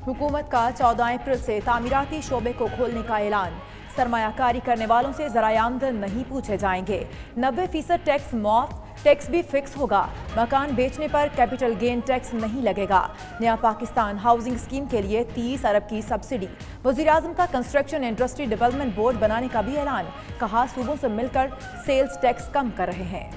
हुकूमत का 14 अप्रैल से तामीराती शोबे को खोलने का ऐलान। सरमायाकारी करने वालों से ज़राए आमदन नहीं पूछे जाएंगे। 90% टैक्स माफ, टैक्स भी फिक्स होगा। मकान बेचने पर कैपिटल गेन टैक्स नहीं लगेगा। नया पाकिस्तान हाउसिंग स्कीम के लिए 30 अरब की सब्सिडी। वज़ीर-ए-आज़म का कंस्ट्रक्शन इंडस्ट्री डेवलपमेंट बोर्ड बनाने का भी ऐलान। कहा सूबों से मिलकर सेल्स टैक्स कम कर रहे हैं।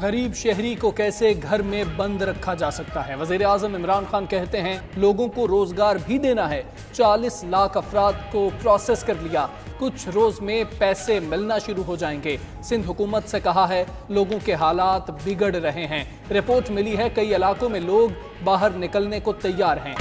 गरीब शहरी को कैसे घर में बंद रखा जा सकता है। वज़ीर आज़म इमरान खान कहते हैं लोगों को रोजगार भी देना है। 40 लाख अफराद को प्रोसेस कर लिया, कुछ रोज में पैसे मिलना शुरू हो जाएंगे। सिंध हुकूमत से कहा है लोगों के हालात बिगड़ रहे हैं। रिपोर्ट मिली है कई इलाकों में लोग बाहर निकलने को तैयार हैं।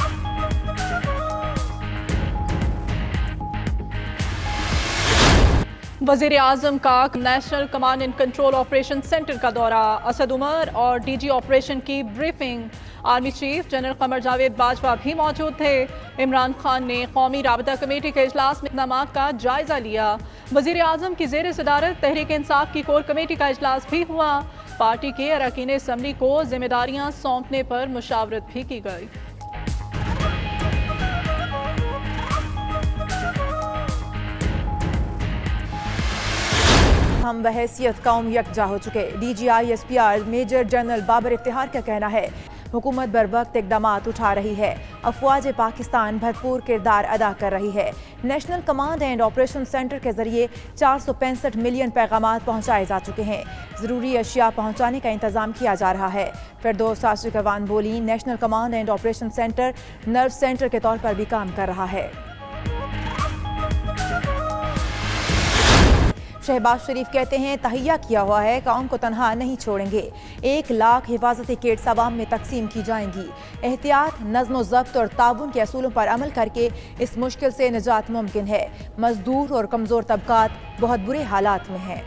वज़ीर आज़म का national command and control operation centre का दौरा। असद उमर और डीजी ऑपरेशन की briefing. Army chief general Qamar Javed Bajwa भी मौजूद थे। इमरान खान ने कौमी राबता कमेटी के इजलास में इक़दाम का जायजा लिया। वज़ीर आज़म की ज़ेर सदारत तहरीक इंसाफ की कोर कमेटी का इजलास भी हुआ। पार्टी के अरकान असम्बली को जिम्मेदारियां सौंपने पर मुशावरत भी की गई। हम बहैसियत कौम यकजा हो चुके। DGI-SPR major general Babar Iftikhar का कहना है हुकूमत बर वक्त इक़दामात उठा रही है। अफवाज पाकिस्तान भरपूर किरदार अदा कर रही है। National command and operation centre के जरिए 465 मिलियन पैगामात पहुँचाए जा चुके हैं। ज़रूरी अशिया पहुँचाने का इंतज़ाम किया जा रहा है। फिरदौस आशिकवान बोली national command and operation centre nerve centre के तौर पर भी काम कर रहा है। शहबाज शरीफ कहते हैं तहैया किया हुआ है, कौम को तनहा नहीं छोड़ेंगे। 1 लाख हिफाजती किट्स अवाम में तकसीम की जाएंगी। एहतियात, नज़्म ज़ब्त और ताउन के असूलों पर अमल करके इस मुश्किल से निजात मुमकिन है। मजदूर और कमज़ोर तबकात बहुत बुरे हालात में हैं।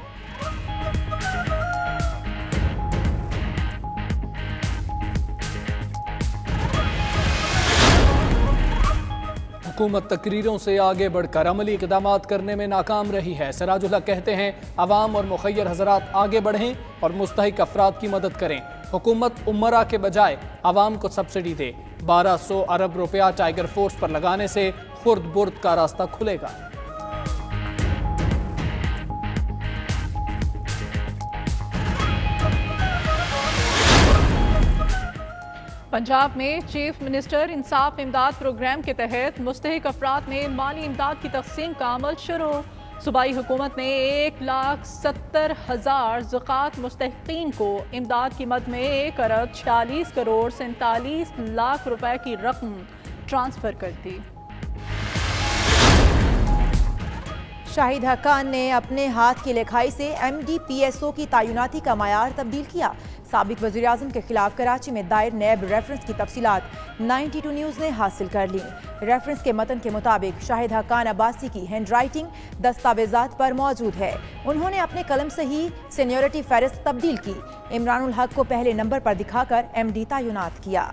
हुकूमत तकरीरों से आगे बढ़कर अमली इक़दामात करने में नाकाम रही है। सिराजुल हक कहते हैं अवाम और मुखय्यर हज़रात आगे बढ़ें और मुस्तहिक अफराद की मदद करें। हुकूमत उमरा के बजाय अवाम को सब्सिडी दे। 1200 अरब रुपया टाइगर फोर्स पर लगाने से खुर्द बुर्द का रास्ता खुलेगा। पंजाब में चीफ मिनिस्टर इंसाफ इमदाद प्रोग्राम के तहत मुस्तहिक अफराद में माली इमदाद की तकसीम का अमल शुरू। सूबाई हुकूमत ने 1,70,000 ज़कात मुस्तहिकीन को इमदाद की मद में 1 अरब 46 करोड़ 47 लाख रुपए की रकम ट्रांसफ़र कर दी। शाहिद हक्कान ने अपने हाथ की लिखाई से MDPSO की तैनाती का मयार तब्दील किया। साबिक वज़ीर आज़म के खिलाफ कराची में दायर नैब रेफरेंस की तफसीलात 92 न्यूज़ ने हासिल कर ली। रेफरेंस के मतन के मुताबिक शाहिद हक्कान अब्बासी की हैंड राइटिंग दस्तावेजात पर मौजूद है। उन्होंने अपने कलम से ही सीनियरिटी फहरिस्त तब्दील की। इमरानुल हक को पहले नंबर पर दिखाकर MD तैनात किया।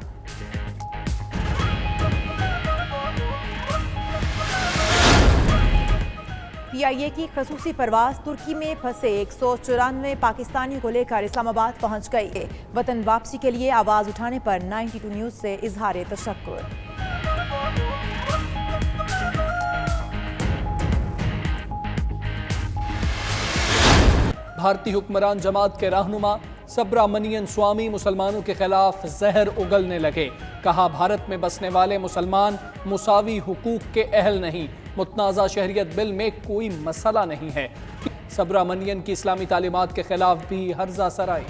PIA की खसूसी परवाज तुर्की में फंसे 194 पाकिस्तानियों को लेकर इस्लामाबाद पहुंच गई। वतन वापसी के लिए आवाज उठाने पर 92 न्यूज़ से इजहार तशक्कुर। भारतीय हुक्मरान जमात के रहनुमा सुब्रमण्यम स्वामी मुसलमानों के खिलाफ जहर उगलने लगे। कहा भारत में बसने वाले मुसलमान मुसावी हुकूक के अहल नहीं। मुतनाज़ा शहरियत बिल में कोई मसला नहीं है। सुब्रमण्यम की इस्लामी तालीमात के खिलाफ भी हर्जा सराई।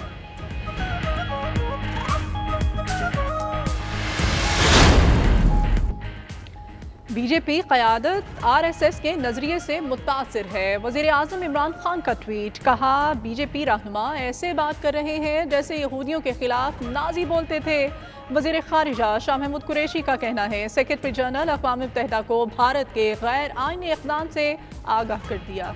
बीजेपी क़यादत RSS के नज़रिए से मुतासिर है। वज़ीर आज़म इमरान खान का ट्वीट। कहा बीजेपी रहनुमा ऐसे बात कर रहे हैं जैसे यहूदियों के खिलाफ नाजी बोलते थे। वज़ीर ख़ारिजा शाह महमूद कुरैशी का कहना है सेक्रेटरी जनरल अक़वाम मुत्तहिदा को भारत के गैर आईनी इक़दाम से आगाह कर दिया।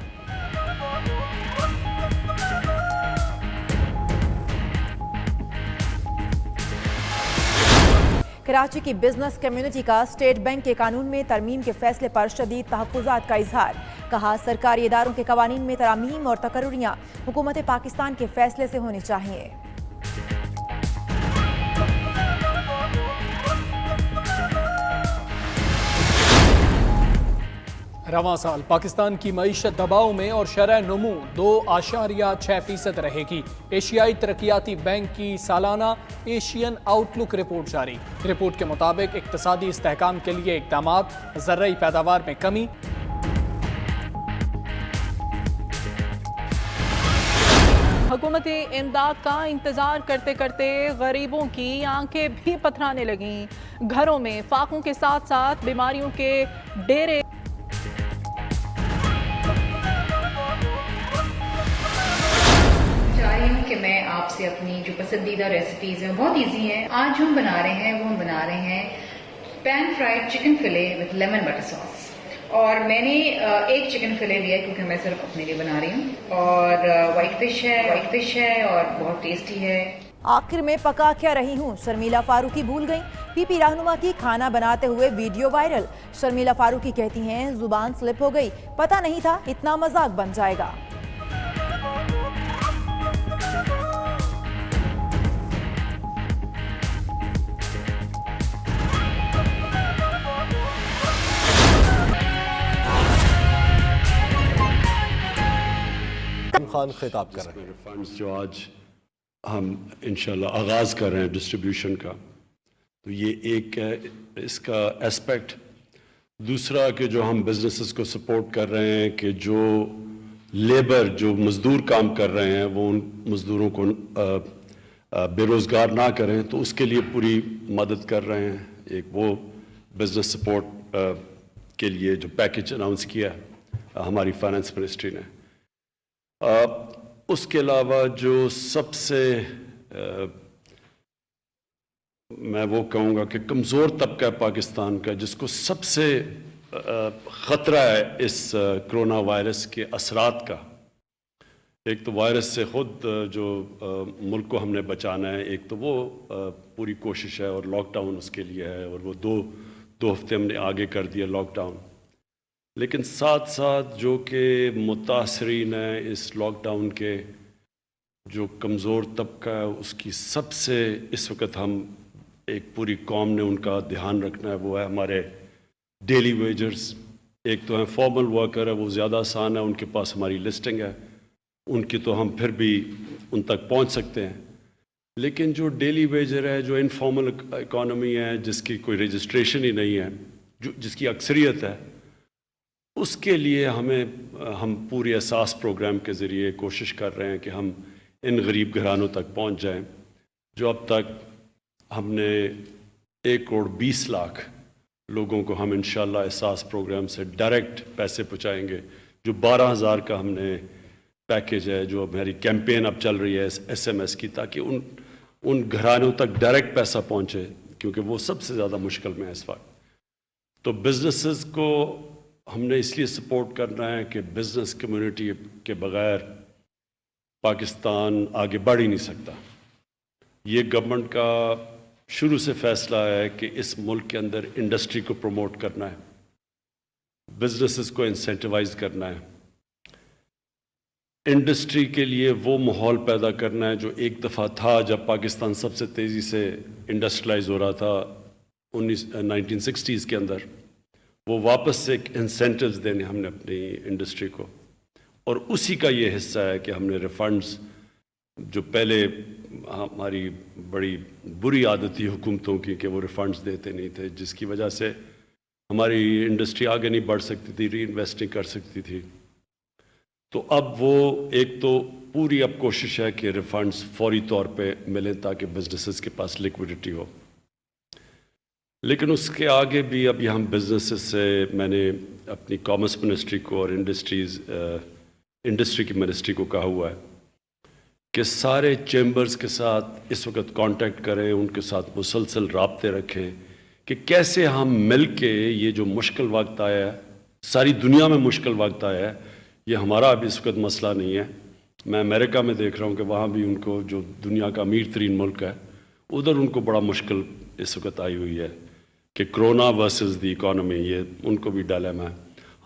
कराची की बिजनेस कम्युनिटी का स्टेट बैंक के कानून में तरमीम के फैसले पर शदीद तहफ़्फ़ुज़ात का इजहार। कहा सरकारी इदारों के कवानीन में तरामीम और तकर्रुरियाँ हुकूमत पाकिस्तान के फैसले से होनी चाहिए। रवां साल पाकिस्तान की मईशत दबाव में और शरह नमू 2.6% रहेगी। एशियाई तरक्याती बैंक की सालाना एशियन आउटलुक रिपोर्ट जारी। रिपोर्ट के मुताबिक इक्तसादी इस्तेहकाम के लिए इक़दामात, ज़र्ई पैदावार में कमी, हुकूमती इमदाद का इंतजार करते करते गरीबों की आंखें भी पथराने लगीं। घरों में फाकों के साथ साथ बीमारियों के डेरे। कि मैं आपसे अपनी जो पसंदीदा रेसिपीज हैं बहुत इजी हैं, आज जो हम बना रहे हैं वो हम बना रहे हैं pan fried chicken field with lemon butter sauce. और मैंने एक चिकन फिले लिया है क्योंकि मैं सिर्फ अपने लिए बना रही हूँ। और वाइट फिश है और बहुत टेस्टी है। आखिर में पका क्या रही हूँ, शर्मिला फारूकी भूल गई। पीपी रहनुमा की खाना बनाते हुए वीडियो वायरल। शर्मिला फारूकी कहती हैं जुबान स्लिप हो गई, पता नहीं था इतना मजाक बन जाएगा। खान खिताब कर रहे हैं। फंड्स जो आज हम इंशाल्लाह आगाज़ कर रहे हैं डिस्ट्रीब्यूशन का, तो ये एक है इसका एस्पेक्ट। दूसरा कि जो हम बिजनेसेस को सपोर्ट कर रहे हैं कि जो लेबर जो मज़दूर काम कर रहे हैं वो उन मज़दूरों को बेरोज़गार ना करें, तो उसके लिए पूरी मदद कर रहे हैं। एक वो बिजनेस सपोर्ट के लिए जो पैकेज अनाउंस किया हमारी फाइनेंस मिनिस्ट्री ने। उसके अलावा जो सबसे मैं वो कहूँगा कि कमज़ोर तबका है पाकिस्तान का, जिसको सबसे ख़तरा है इस कोरोना वायरस के असरात का। एक तो वायरस से ख़ुद जो मुल्क को हमने बचाना है, एक तो वो पूरी कोशिश है और लॉकडाउन उसके लिए है, और वो दो हफ्ते हमने आगे कर दिया लॉकडाउन। लेकिन साथ साथ जो कि मुतासरीन है इस लॉकडाउन के, जो कमज़ोर तबका है, उसकी सबसे इस वक्त हम एक पूरी कौम ने उनका ध्यान रखना है, वो है हमारे डेली वेजर्स। एक तो हैं फॉर्मल वर्कर है, वो ज़्यादा आसान है, उनके पास हमारी लिस्टिंग है, उनकी तो हम फिर भी उन तक पहुंच सकते हैं। लेकिन जो डेली वेजर है, जो इनफॉर्मल इकॉनमी है, जिसकी कोई रजिस्ट्रेशन ही नहीं है, जो जिसकी अक्सरियत है, उसके लिए हम पूरे एहसास प्रोग्राम के ज़रिए कोशिश कर रहे हैं कि हम इन गरीब घरानों तक पहुंच जाएं। जो अब तक हमने 1,20,00,000 लोगों को हम इंशाल्लाह एहसास प्रोग्राम से डायरेक्ट पैसे पहुंचाएंगे। जो 12,000 का हमने पैकेज है, जो हमारी कैंपेन अब चल रही है SMS की, ताकि उन घरानों तक डायरेक्ट पैसा पहुंचे, क्योंकि वो सबसे ज़्यादा मुश्किल में है इस वक्त। तो बिजनेसेस को हमने इसलिए सपोर्ट करना है कि बिजनेस कम्युनिटी के बगैर पाकिस्तान आगे बढ़ ही नहीं सकता। ये गवर्नमेंट का शुरू से फैसला है कि इस मुल्क के अंदर इंडस्ट्री को प्रमोट करना है, बिजनेसेस को इंसेंटिवाइज करना है, इंडस्ट्री के लिए वो माहौल पैदा करना है जो एक दफ़ा था जब पाकिस्तान सबसे तेज़ी से इंडस्ट्रियलाइज हो रहा था 1960s के अंदर। वो वापस से इंसेंटिव्स देने हमने अपनी इंडस्ट्री को, और उसी का ये हिस्सा है कि हमने रिफंड्स, जो पहले हमारी बड़ी बुरी आदत थी हुकूमतों की कि वो रिफंड्स देते नहीं थे, जिसकी वजह से हमारी इंडस्ट्री आगे नहीं बढ़ सकती थी, री इन्वेस्ट नहीं कर सकती थी। तो अब वो एक तो पूरी अब कोशिश है कि रिफंड्स फौरी तौर पे मिलें ताकि बिजनेसेस के पास लिक्विडिटी हो। लेकिन उसके आगे भी अभी हम बिजनेसेस से, मैंने अपनी कॉमर्स मिनिस्ट्री को और इंडस्ट्री की मिनिस्ट्री को कहा हुआ है कि सारे चैम्बर्स के साथ इस वक्त कांटेक्ट करें, उनके साथ मुसलसल राब्ते रखें कि कैसे हम मिल के ये जो मुश्किल वक्त आया है, सारी दुनिया में मुश्किल वक्त आया है, ये हमारा अभी इस वक्त मसला नहीं है। मैं अमेरिका में देख रहा हूँ कि वहाँ भी उनको, जो दुनिया का अमीर तरीन मुल्क है, उधर उनको बड़ा मुश्किल اس وقت آئی ہوئی ہے کہ کرونا ورسز دی اکانومی، یہ ان کو بھی ڈائلیما ہے.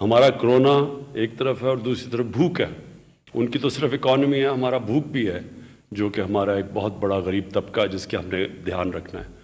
ہمارا کرونا ایک طرف ہے اور دوسری طرف بھوک ہے. ان کی تو صرف اکانومی ہے، ہمارا بھوک بھی ہے، جو کہ ہمارا ایک بہت بڑا غریب طبقہ ہے جس کے ہم نے دھیان رکھنا ہے.